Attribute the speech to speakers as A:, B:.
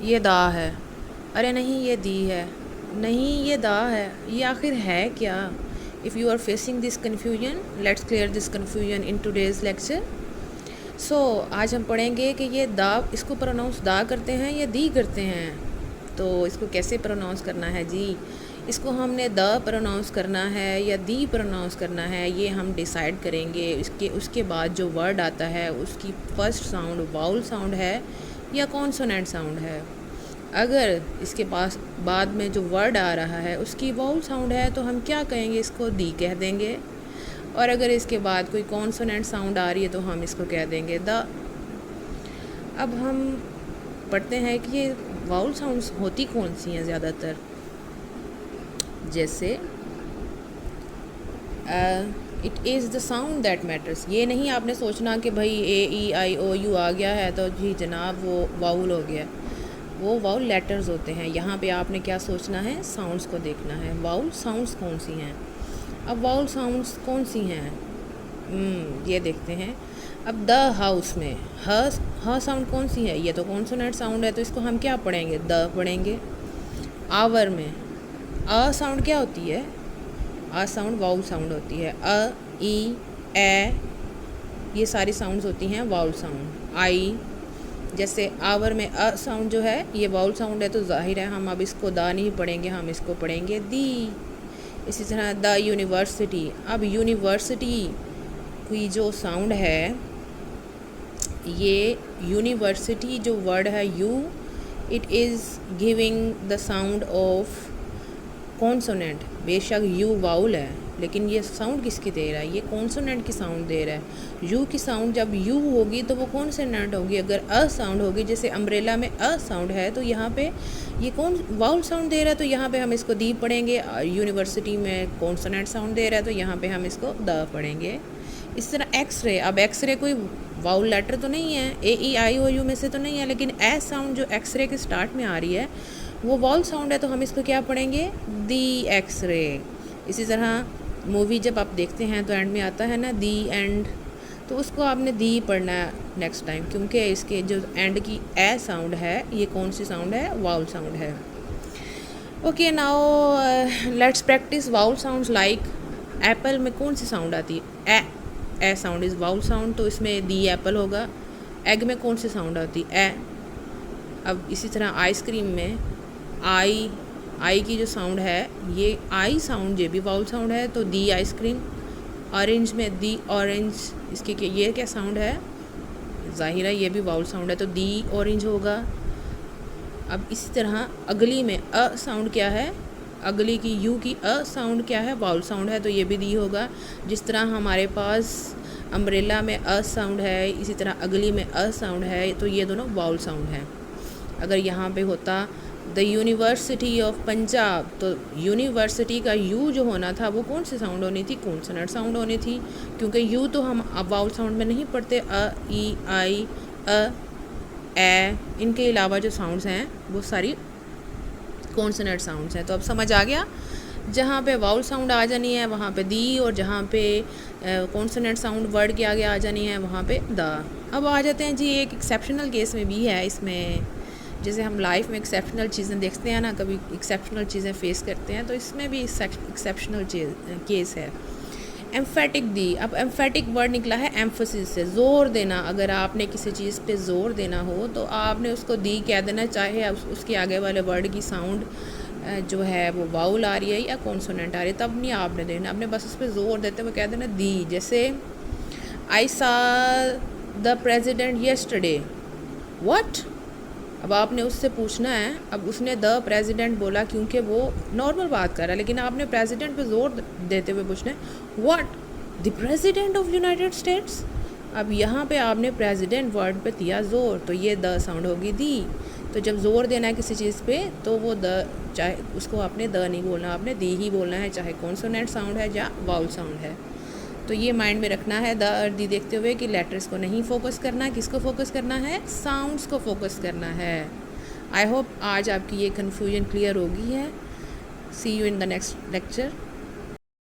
A: ये दा है, अरे नहीं ये दी है, नहीं ये दा है, ये आखिर है क्या? If you are facing this confusion, let's clear this confusion in today's lecture. So आज हम पढ़ेंगे कि ये दा, इसको प्रोनाउंस दा करते हैं या दी करते हैं। तो इसको कैसे प्रोनाउंस करना है जी? इसको हमने द प्रोनाउंस करना है या दी प्रोनाउंस करना है, ये हम डिसाइड करेंगे। उसके बाद जो वर्ड आता है उसकी फर्स्ट साउंड वाउल साउंड है या कॉन्सोनेंट साउंड है। अगर इसके पास बाद में जो वर्ड आ रहा है उसकी वाउल साउंड है तो हम क्या कहेंगे, इसको दी कह देंगे। और अगर इसके बाद कोई कॉन्सोनेंट साउंड आ रही है तो हम इसको कह देंगे द। अब हम पढ़ते हैं कि ये वाउल साउंड्स होती कौन सी हैं ज़्यादातर। जैसे it is the sound that matters. ये नहीं आपने सोचना कि भाई AEIOU आ गया है तो जी जनाब वो वाउल हो गया। वो वाउल लेटर्स होते हैं। यहाँ पे आपने क्या सोचना है, साउंड्स को देखना है। वाउल साउंड्स कौन सी हैं? अब वाउल साउंड्स कौन सी हैं, ये देखते हैं। अब द हाउस में ह साउंड कौन सी है? ये तो कॉन्सोनेंट साउंड है, तो इसको हम क्या पढ़ेंगे, द पढ़ेंगे। आवर में अ साउंड क्या होती है? अ साउंड वाउल साउंड होती है। अ, ई, ए, ये सारी साउंड्स होती हैं वाउल साउंड। आई, जैसे आवर में अ साउंड जो है ये वाउल साउंड है, तो जाहिर है हम अब इसको दा नहीं पढ़ेंगे, हम इसको पढ़ेंगे दी। इसी तरह द यूनिवर्सिटी। अब यूनिवर्सिटी की जो साउंड है, ये यूनिवर्सिटी जो वर्ड है you, it is giving the sound of consonant. बेशक यू वाउल है लेकिन ये साउंड किसकी दे रहा है, ये कॉन्सोनेंट की साउंड दे रहा है। यू की साउंड जब यू होगी तो वो कॉन्सोनेंट होगी। अगर अ साउंड होगी, जैसे अम्ब्रेला में अ साउंड है, तो यहाँ पे ये कौन वाउल साउंड दे रहा है, तो यहाँ पे हम इसको दी पढ़ेंगे। यूनिवर्सिटी में कॉन्सोनेंट साउंड दे रहा है तो यहाँ पे हम इसको द पढ़ेंगे। इस तरह एक्सरे। अब एक्सरे कोई वाउल लेटर तो नहीं है, AEIOU में से तो नहीं है, लेकिन ए साउंड जो एक्सरे के स्टार्ट में आ रही है वो वाउल साउंड है, तो हम इसको क्या पढ़ेंगे, दी एक्सरे। इसी तरह मूवी जब आप देखते हैं तो एंड में आता है ना दी एंड, तो उसको आपने दी पढ़ना है नेक्स्ट टाइम, क्योंकि इसके जो एंड की ए साउंड है ये कौन सी साउंड है, वाउल साउंड है। Okay, now let's practice vowel sounds. Like Apple में कौन सी साउंड आती है, ए साउंड इज़ वाउल साउंड, तो इसमें दी एप्पल होगा। एग में कौन सी साउंड आती है, ए। अब इसी तरह आइसक्रीम में आई की जो साउंड है, ये आई साउंड ये भी वाउल साउंड है, तो दी आइसक्रीम। ऑरेंज में दी ऑरेंज, इसके ये क्या साउंड है, जाहिर है ये भी वाउल साउंड है, तो दी ऑरेंज होगा। अब इसी तरह अगली में अ साउंड क्या है, अगली की यू की अ साउंड क्या है, वाउल साउंड है, तो ये भी दी होगा। जिस तरह हमारे पास अम्ब्रेला में अ साउंड है, इसी तरह अगली में अ साउंड है, तो ये दोनों वाउल साउंड है। अगर यहाँ पे होता द यूनिवर्सिटी ऑफ पंजाब, तो यूनिवर्सिटी का यू जो होना था वो कौन सी साउंड होनी थी, कॉन्सोनेंट साउंड होनी थी, क्योंकि यू तो हम अब वाउल साउंड में नहीं पढ़ते। अ, ई, आई, अ, ए, इनके अलावा जो साउंड्स हैं वो सारी कॉन्सोनेंट साउंड्स हैं। तो अब समझ आ गया, जहाँ पे वाउल साउंड आ जानी है वहाँ पे दी, और जहाँ पे कॉन्सोनेंट साउंड वर्ड के आगे आ जानी है वहाँ पे द। अब आ जाते हैं जी, एक एक्सेप्शनल केस में भी है इसमें। जैसे हम लाइफ में एक्सेप्शनल चीज़ें देखते हैं ना, कभी एक्सेप्शनल चीज़ें फेस करते हैं, तो इसमें भी एक्सेप्शनल केस है। एम्फेटिक दी। अब एम्फेटिक वर्ड निकला है एम्फोसिस से, ज़ोर देना। अगर आपने किसी चीज़ पे ज़ोर देना हो तो आपने उसको दी कह देना, चाहे उसके आगे वाले वर्ड की साउंड जो है वो वाउल आ रही है या कॉन्सोनेंट आ रही है, तब नहीं आपने देना, आपने बस उस पर ज़ोर देते हुए कह देना दी। जैसे आई सा द प्रेजिडेंट येस्टरडे, व्हाट। अब आपने उससे पूछना है, अब उसने द प्रेसिडेंट बोला क्योंकि वो नॉर्मल बात कर रहा है, लेकिन आपने प्रेसिडेंट पे जोर देते हुए पूछना है what the president of United states. अब यहाँ पे आपने प्रेसिडेंट वर्ड पे दिया जोर, तो ये द साउंड होगी दी। तो जब जोर देना है किसी चीज़ पे तो वो द, चाहे उसको आपने द नहीं बोलना, आपने दी ही बोलना है, चाहे कॉन्सोनेंट साउंड है या वाउल साउंड है। तो ये माइंड में रखना है द और दी देखते हुए कि लेटर्स को नहीं फोकस करना, किसको फोकस करना है, साउंड्स को फोकस करना है। आई होप आज आपकी ये कन्फ्यूजन क्लियर होगी है। See you in the next lecture.